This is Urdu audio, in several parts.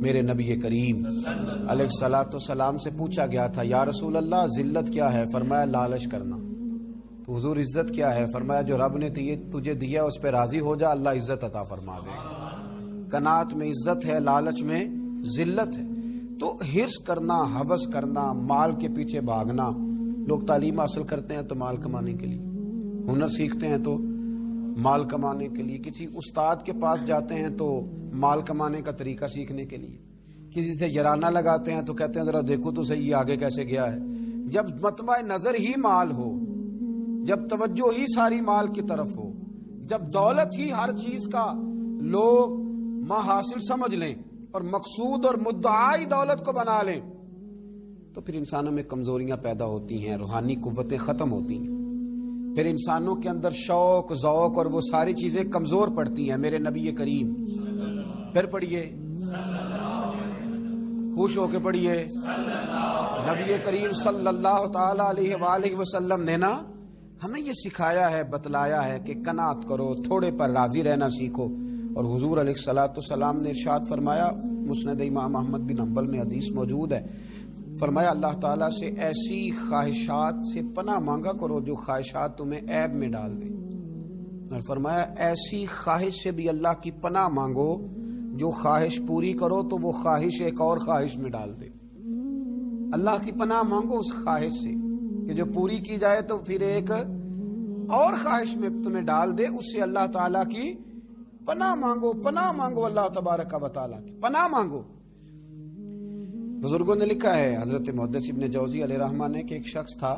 میرے نبی کریم علیہ الصلوۃ والسلام سے پوچھا گیا تھا یا رسول اللہ ذلت کیا ہے؟ فرمایا لالچ کرنا۔ تو حضور عزت کیا ہے؟ فرمایا جو رب نے تجھے دیا اس پہ راضی ہو جا، اللہ عزت عطا فرما دے۔ قناعت میں عزت ہے، لالچ میں ذلت ہے۔ تو حرص کرنا، ہوس کرنا، مال کے پیچھے بھاگنا، لوگ تعلیم حاصل کرتے ہیں تو مال کمانے کے لیے، ہنر سیکھتے ہیں تو مال کمانے کے لیے، کسی استاد کے پاس جاتے ہیں تو مال کمانے کا طریقہ سیکھنے کے لیے، کسی سے یارانہ لگاتے ہیں تو کہتے ہیں ذرا دیکھو تو صحیح یہ آگے کیسے گیا ہے۔ جب مطمع نظر ہی مال ہو، جب توجہ ہی ساری مال کی طرف ہو، جب دولت ہی ہر چیز کا لوگ حاصل سمجھ لیں اور مقصود اور مدعائی دولت کو بنا لیں، تو پھر انسانوں میں کمزوریاں پیدا ہوتی ہیں، روحانی قوتیں ختم ہوتی ہیں، پھر انسانوں کے اندر شوق، ذوق اور وہ ساری چیزیں کمزور پڑتی ہیں۔ میرے نبی کریم، پھر پڑھیے، خوش ہو کے پڑھیے، نبی کریم صلی اللہ تعالی علیہ وآلہ وسلم نے نا ہمیں یہ سکھایا ہے، بتلایا ہے کہ قناعت کرو، تھوڑے پر راضی رہنا سیکھو۔ اور حضور علیہ الصلوۃ والسلام نے ارشاد فرمایا، مسند امام احمد بن حنبل میں حدیث موجود ہے، فرمایا اللہ تعالیٰ سے ایسی خواہشات سے پناہ مانگا کرو جو خواہشات تمہیں عیب میں ڈال دیں، اور فرمایا ایسی خواہش سے بھی اللہ کی پناہ مانگو جو خواہش پوری کرو تو وہ خواہش ایک اور خواہش میں ڈال دے۔ اللہ کی پناہ مانگو اس خواہش سے کہ جو پوری کی جائے تو پھر ایک اور خواہش میں تمہیں ڈال دے، اس سے اللہ تعالیٰ کی پناہ مانگو، پناہ مانگو، اللہ تبارک و تعالیٰ کی پناہ مانگو۔ بزرگوں نے لکھا ہے، حضرت محدث ابن جوزی علیہ رحمہ نے، کہ ایک شخص تھا،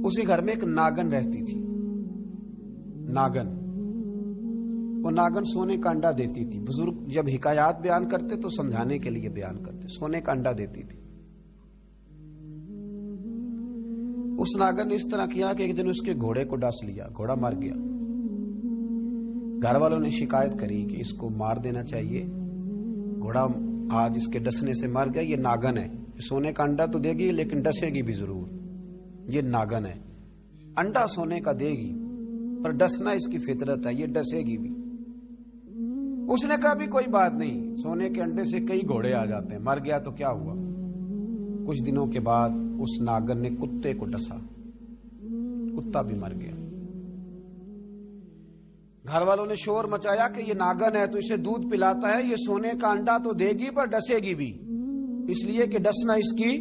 اس کے گھر میں ایک ناگن رہتی تھی۔ ناگن، وہ ناگن سونے کا انڈا دیتی تھی۔ بزرگ جب حکایات بیان کرتے تو سمجھانے کے لیے بیان کرتے، سونے کا انڈا دیتی تھی۔ اس ناگن نے اس طرح کیا کہ ایک دن اس کے گھوڑے کو ڈس لیا، گھوڑا مر گیا۔ گھر والوں نے شکایت کری کہ اس کو مار دینا چاہیے، گھوڑا آج اس کے ڈسنے سے مر گیا، یہ ناگن ہے، سونے کا انڈا تو دے گی لیکن ڈسے گی بھی ضرور، یہ ناگن ہے، انڈا سونے کا دے گی پر ڈسنا اس کی فطرت ہے، یہ ڈسے گی بھی۔ اس نے کہا بھی کوئی بات نہیں، سونے کے انڈے سے کئی گھوڑے آ جاتے ہیں، مر گیا تو کیا ہوا۔ کچھ دنوں کے بعد اس ناگن نے کتے کو ڈسا، کتا بھی مر گیا۔ گھر والوں نے شور مچایا کہ یہ ناگن ہے تو اسے دودھ پلاتا ہے، یہ سونے کا انڈا تو دے گی پر ڈسے گی بھی، اس لیے کہ ڈسنا اس کی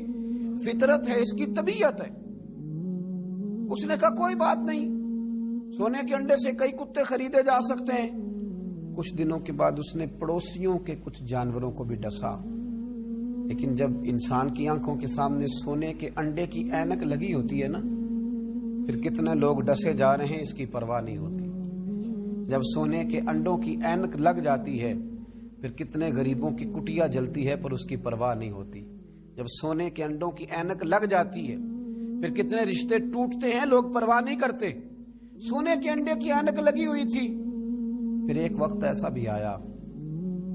فطرت ہے، اس کی طبیعت ہے۔ اس نے کہا کوئی بات نہیں، سونے کے انڈے سے کئی کتے خریدے جا سکتے ہیں۔ کچھ دنوں کے بعد اس نے پڑوسیوں کے کچھ جانوروں کو بھی ڈسا، لیکن جب انسان کی آنکھوں کے سامنے سونے کے انڈے کی اینک لگی ہوتی ہے نا، پھر کتنے لوگ ڈسے جا رہے ہیں اس کی پرواہ نہیں ہوتی۔ جب سونے کے انڈوں کی اینک لگ جاتی ہے پھر کتنے غریبوں کی کٹیا جلتی ہے پر اس کی پرواہ نہیں ہوتی۔ جب سونے کے انڈوں کی اینک لگ جاتی ہے پھر کتنے رشتے ٹوٹتے ہیں، لوگ پرواہ نہیں کرتے۔ سونے کے انڈے کی اینک لگی ہوئی تھی۔ پھر ایک وقت ایسا بھی آیا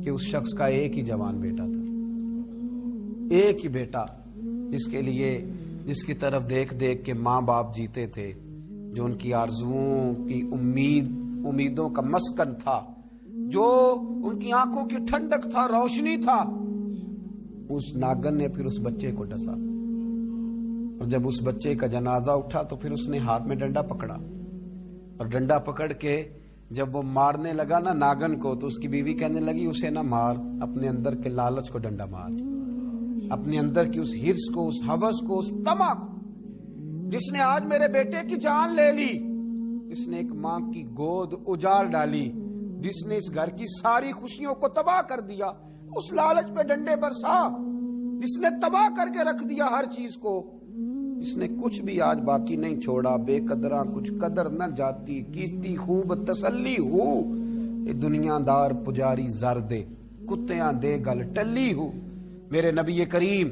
کہ اس شخص کا ایک ہی جوان بیٹا تھا، ایک ہی بیٹا، جس کی طرف دیکھ دیکھ کے ماں باپ جیتے تھے، جو ان کی آرزوؤں کی امیدوں کا مسکن تھا، جو ان کی آنکھوں کی ٹھنڈک تھا، روشنی تھا۔ اس ناگن نے پھر اس بچے کو ڈسا، اور جب اس بچے کا جنازہ اٹھا تو پھر اس نے ہاتھ میں ڈنڈا پکڑا، اور ڈنڈا پکڑ کے جب وہ مارنے لگا نا ناگن کو، تو اس کی بیوی کہنے لگی اسے نہ مار، اپنے اندر کے لالچ کو ڈنڈا مار، اپنے اندر کی اس حرص کو، اس ہوس کو، اس طمع کو، جس نے آج میرے بیٹے کی جان لے لی، جس نے ایک ماں کی گود اجاڑ ڈالی، جس نے اس گھر کی ساری خوشیوں کو تباہ کر دیا، اس لالچ پہ ڈنڈے برسا، جس نے تباہ کر کے رکھ دیا ہر چیز کو، جس نے کچھ بھی آج باقی نہیں چھوڑا، بے قدراں کچھ قدر نہ جاتی، کیستی خوب تسلی ہو، یہ دنیا دار پجاری زردے، کتیاں دے گل ٹلی ہو۔ میرے نبی کریم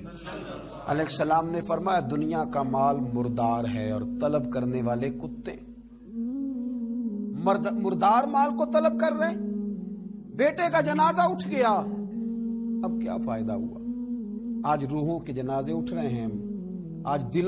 علیہ السلام نے فرمایا دنیا کا مال مردار ہے اور طلب کرنے والے کتے، مردار مال کو طلب کر رہے ہیں۔ بیٹے کا جنازہ اٹھ گیا، اب کیا فائدہ ہوا؟ آج روحوں کے جنازے اٹھ رہے ہیں، آج دلوں